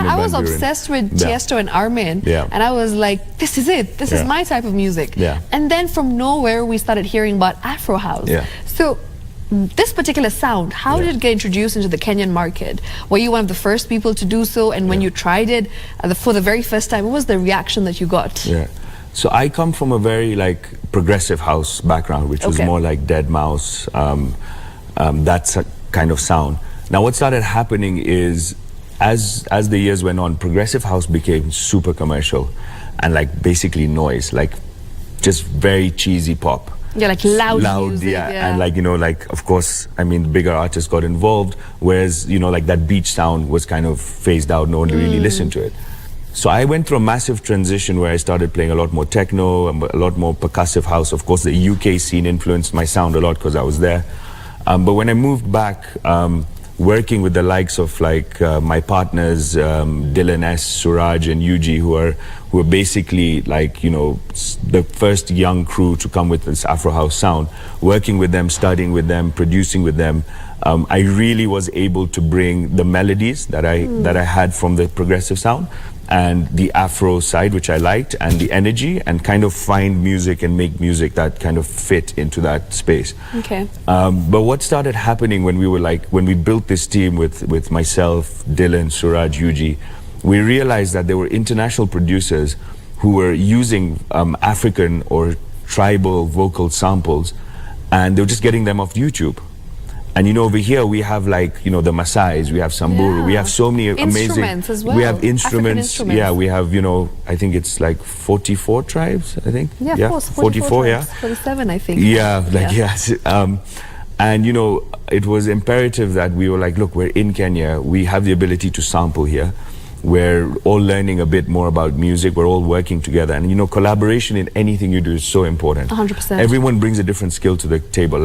I was obsessed with Tiesto and Armin, and I was like, this is it. This is my type of music. And then from nowhere, we started hearing about Afro House. So this particular sound, how did it get introduced into the Kenyan market? Were you one of the first people to do so? And when you tried it for the very first time, what was the reaction that you got? So I come from a very progressive house background, which was more like Dead Mouse, that's a kind of sound. Now what started happening is, as the years went on, progressive house became super commercial and basically noise, just very cheesy pop. Like loud music, and of course, I mean, the bigger artists got involved, whereas that beach sound was kind of phased out. No one really listened to it. So I went through a massive transition where I started playing a lot more techno, a lot more percussive house. Of course, the UK scene influenced my sound a lot because I was there. But when I moved back, working with the likes of my partners, Dylan S, Suraj and Yuji, who are basically the first young crew to come with this Afro House sound, working with them, studying with them, producing with them, I really was able to bring the melodies that I had from the progressive sound and the Afro side, which I liked, and the energy, and kind of find music and make music that kind of fit into that space. But what started happening when we built this team with myself, Dylan, Suraj, Yuji, we realized that there were international producers who were using African or tribal vocal samples, and they were just getting them off YouTube. And over here we have the Maasais, we have Samburu, we have so many amazing instruments as well. We have instruments. We have I think it's 44 tribes, I think. Of course, 44 tribes, 47 I think. Yes. And it was imperative that we were look, we're in Kenya, we have the ability to sample here. We're all learning a bit more about music, we're all working together, and collaboration in anything you do is so important. 100%. Everyone brings a different skill to the table.